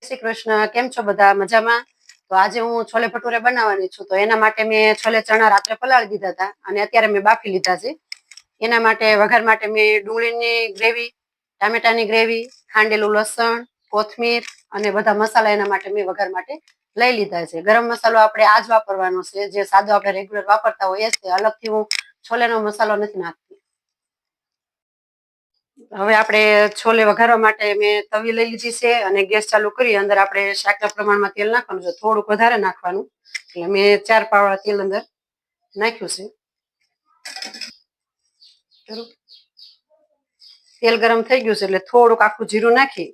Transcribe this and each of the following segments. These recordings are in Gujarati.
શ્રી કૃષ્ણ. કેમ છો બધા? મજામાં? તો આજે હું છોલે ભટુરે બનાવવાની છું. તો એના માટે મેં છોલે ચણા રાત્રે પલાળી દીધા હતા અને અત્યારે મેં બાફી લીધા છે. એના માટે વઘાર માટે મેં ડુંગળીની ગ્રેવી, ટામેટાની ગ્રેવી, ખાંડેલું લસણ, કોથમીર અને બધા મસાલા એના માટે મેં વઘાર માટે લઈ લીધા છે. ગરમ મસાલો આપણે આ જ વાપરવાનો છે, જે સાદો આપણે રેગ્યુલર વાપરતા હોઈએ છે. અલગથી હું છોલેનો મસાલો નથી નાખતી. હવે આપણે છોલે વઘારવા માટે મેં તવી લઈ લીધી છે અને ગેસ ચાલુ કરી અંદર આપણે શાકના પ્રમાણમાં તેલ નાખવાનું છે. થોડુંક વધારે નાખવાનું. એટલે મેં 4 પાવડા તેલ અંદર નાખ્યું છે. તેલ ગરમ થઈ ગયું છે એટલે થોડુંક આખું જીરું નાખી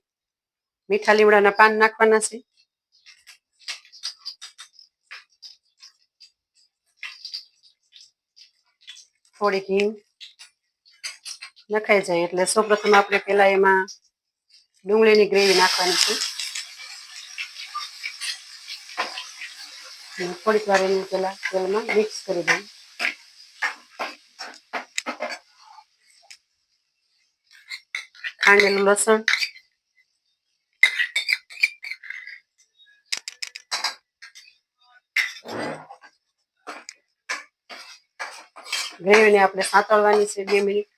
મીઠા લીમડાના પાન નાખવાના છે. થોડીક હિંગ નખાઈ જાય એટલે સૌપ્રથમ આપણે પેલા એમાં ડુંગળીની ગ્રેવી નાખવાની છે. થોડીક વાર એને પેલા તેલમાં મિક્સ કરી દઈએ. ખાંડેલું લસણ, ગ્રેવીને આપણે સાંતળવાની છે 2 મિનિટ.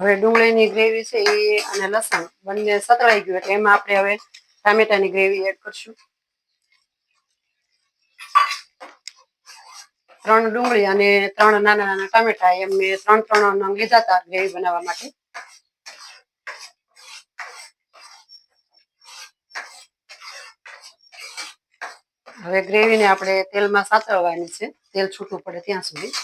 હવે ડુંગળીની ગ્રેવી છે એ અને લસણ બંને સતળાઈ ગયું એટલે એમાં આપણે હવે ટામેટાની ગ્રેવી એડ કરશું. 3 ડુંગળી અને 3 નાના નાના ટામેટા એમ મેં 3 નંગ લીધા હતા ગ્રેવી બનાવવા માટે. હવે ગ્રેવીને આપણે તેલમાં સાતળવાની છે, તેલ છૂટું પડે ત્યાં સુધી.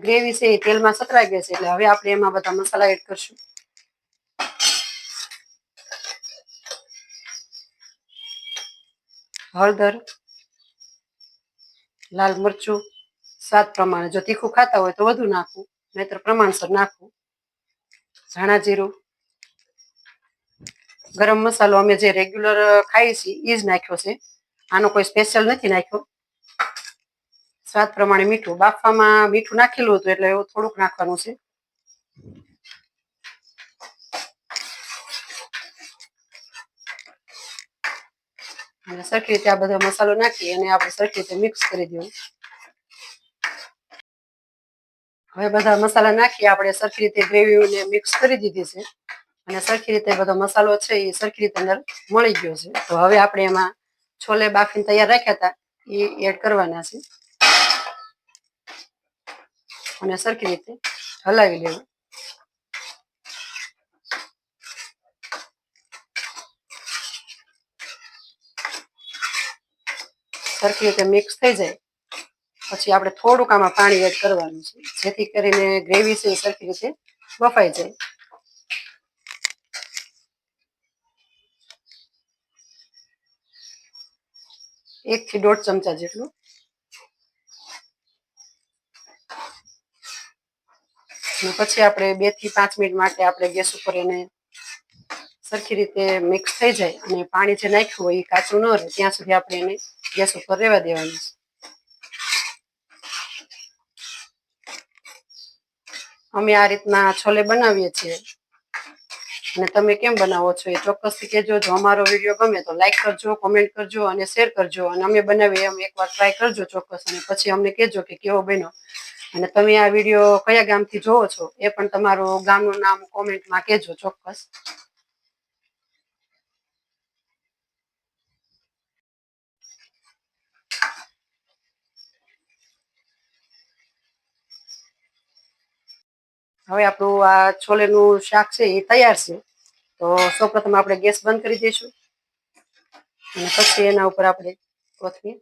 ગ્રેવી છે એ તેલમાં સતરાઈ ગઈ છે એટલે હવે આપણે એમાં બધા મસાલા એડ કરશું. હળદર, લાલ મરચું સ્વાદ પ્રમાણે, જો તીખું ખાતા હોય તો વધુ નાખવું, નહીતર પ્રમાણસર નાખવું. ધાણા જીરું, ગરમ મસાલો અમે જે રેગ્યુલર ખાઈએ છીએ એ જ નાખ્યો છે, આનો કોઈ સ્પેશિયલ નથી નાખ્યો. સ્વાદ પ્રમાણે મીઠું, બાફવામાં મીઠું નાખેલું હતું એટલે એવું થોડુંક નાખવાનું છે. અને સરખી રીતે આ બધો મસાલો નાખી અને આપણે સરખી રીતે મિક્સ કરી દેવું. હવે બધા મસાલા નાખી આપણે સરખી રીતે ગ્રેવીને મિક્સ કરી દીધી છે અને સરખી રીતે બધો મસાલો છે એ સરખી રીતે અંદર મળી ગયો છે. તો હવે આપણે એમાં છોલે બાફીને તૈયાર રાખ્યા હતા એ એડ કરવાના છે અને સરખી રીતે હલાવી લેવું. સરખી રીતે મિક્સ થઈ જાય પછી આપણે થોડુંક આમાં પાણી એડ કરવાનું છે, જેથી કરીને ગ્રેવી છે એ સરખી રીતે બફાઈ જાય. 1 થી 1.5 ચમચા જેટલું. પછી આપણે 2 થી 5 મિનિટ માટે આપણે ગેસ ઉપર એને સરખી રીતે મિક્સ થઈ જાય અને પાણી જે નાખ્યું હોય એ કાચું ન રહે ત્યાં સુધી આપણે એને ગેસ ઉપર રહેવા દેવાનું છે. અમે આ રીતના છોલે બનાવીએ છીએ અને તમે કેમ બનાવો છો એ ચોક્કસથી કહેજો. જો અમારો વિડીયો ગમે તો લાઈક કરજો, કોમેન્ટ કરજો અને શેર કરજો. અને અમે બનાવીએ એમ એકવાર ટ્રાય કરજો ચોક્કસ અને પછી અમને કહેજો કે કેવો બન્યો. અને તમે આ વિડીયો કયા ગામથી જોવો છો એ પણ તમારું ગામનું નામ કોમેન્ટમાં કહેજો ચોક્કસ. હવે આપણું આ છોલેનું શાક છે એ તૈયાર છે. તો સૌપ્રથમ આપણે ગેસ બંધ કરી દઈશું અને પછી એના ઉપર આપણે કોથમીર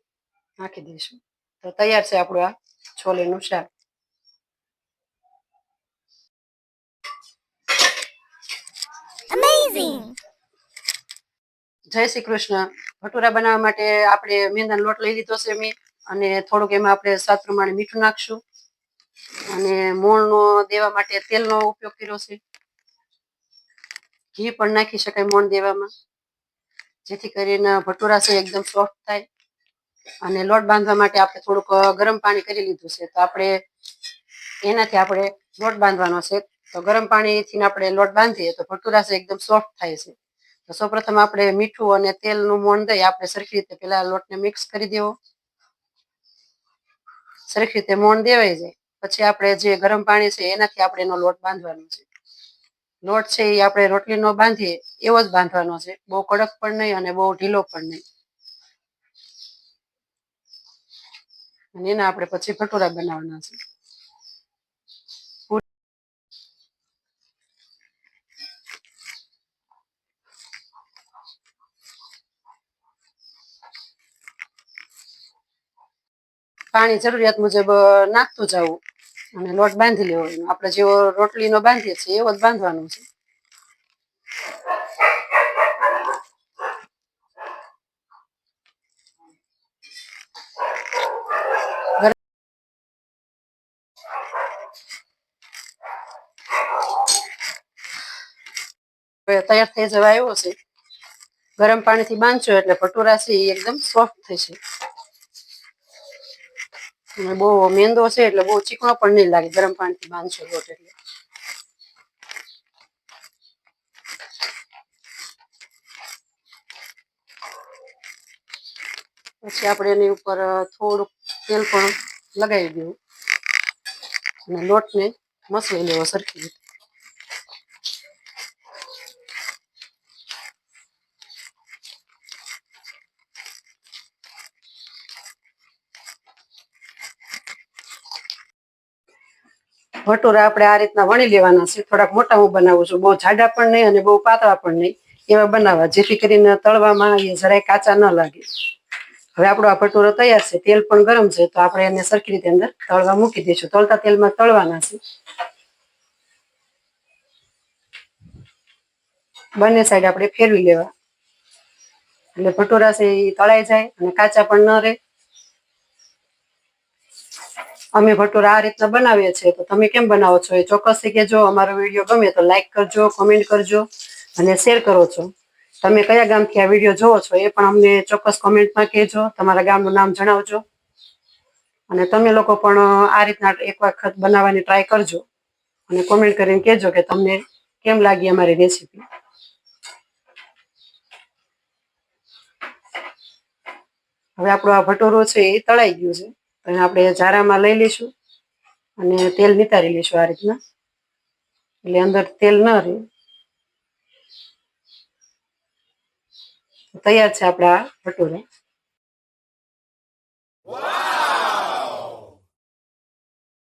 નાખી દઈશું. તો તૈયાર છે આપણું આ છોલેનું શાક. જય શ્રી કૃષ્ણ. ભટુરા બનાવવા માટે આપણે મેંદાનો લોટ લઈ લીધો છે મેં, અને થોડુંક એમાં આપણે સ્વાદ પ્રમાણે મીઠું નાખશું, અને મોણનો દેવા માટે તેલનો ઉપયોગ કર્યો છે. ઘી પણ નાખી શકાય મોણ દેવામાં, જેથી કરીને ભટુરા છે એકદમ સોફ્ટ થાય. અને લોટ બાંધવા માટે આપણે થોડુંક ગરમ પાણી કરી લીધું છે, તો આપણે એનાથી આપણે લોટ બાંધવાનો છે. તો ગરમ પાણીથી આપણે લોટ બાંધીએ તો ભટુરા છે એકદમ સોફ્ટ થાય છે. તો સૌપ્રથમ આપણે મીઠું અને તેલનું મોણ દઈ આપણે સરખી રીતે પેલા લોટને મિક્સ કરી દેવો. સરખી રીતે મોણ દેવાઈ જાય પછી આપણે જે ગરમ પાણી છે એનાથી આપણે એનો લોટ બાંધવાનો છે. લોટ છે એ આપણે રોટલીનો બાંધીએ એવો જ બાંધવાનો છે, બહુ કડક પણ નહીં અને બહુ ઢીલો પણ નહીં. અને એના આપણે પછી ભટુરા બનાવવાના છે. પાણી જરૂરિયાત મુજબ નાખતું જવું અને લોટ બાંધી લેવો. આપણે જેવો રોટલીનો બાંધીએ છીએ એવો જ બાંધવાનો છે. તૈયાર થઈ જવા આવ્યો છે. ગરમ પાણીથી બાંધશો એટલે ભટુરા છે એકદમ સોફ્ટ થશે. અને બહુ મેંદો છે એટલે બહુ ચીકણો પણ નહીં લાગે ગરમ પાણીથી બાંધશો લોટ એટલે. પછી આપણે એની ઉપર થોડુંક તેલ પણ લગાવી દેવું અને લોટને મસળી લેવો સરખી રીતે. ભટુરા આપણે આ રીતના વણી લેવાના છે. થોડાક મોટા હું બનાવું છું, બહુ જાડા પણ નહીં અને બહુ પાતળા પણ નહીં, એવા બનાવવા જેથી કરીને તળવામાં એ જરાય કાચા ન લાગે. હવે આપણો આ ભટુરો તૈયાર છે. તેલ પણ ગરમ છે, તો આપણે એને સરખી રીતે અંદર તળવા મૂકી દઈશું. તળતા તેલમાં તળવાના છે. બંને સાઈડ આપણે ફેરવી લેવા એટલે ભટુરા છે એ તળાઈ જાય અને કાચા પણ ન રહે. અમે ભટુરા આ રીતના બનાવીએ છીએ, તો તમે કેમ બનાવો છો એ ચોક્કસથી કહેજો. અમારો વિડીયો ગમે તો લાઈક કરજો, કોમેન્ટ કરજો અને શેર કરો છો. તમે કયા ગામથી આ વિડીયો જોવો છો એ પણ અમને ચોક્કસ કોમેન્ટમાં કહેજો. તમારા ગામનું નામ જણાવજો. અને તમે લોકો પણ આ રીતના એક વખત બનાવવાની ટ્રાય કરજો અને કોમેન્ટ કરીને કહેજો કે તમને કેમ લાગી અમારી રેસીપી. હવે આપણો આ ભટુરો છે એ તળાઈ ગયું છે, તો આપણે ઝારામાં લઈ લઈશું અને તેલ નિતારી લઈશું આ રીતના, એટલે અંદર તેલ ન રહે. તૈયાર છે આપણા ભટુરા.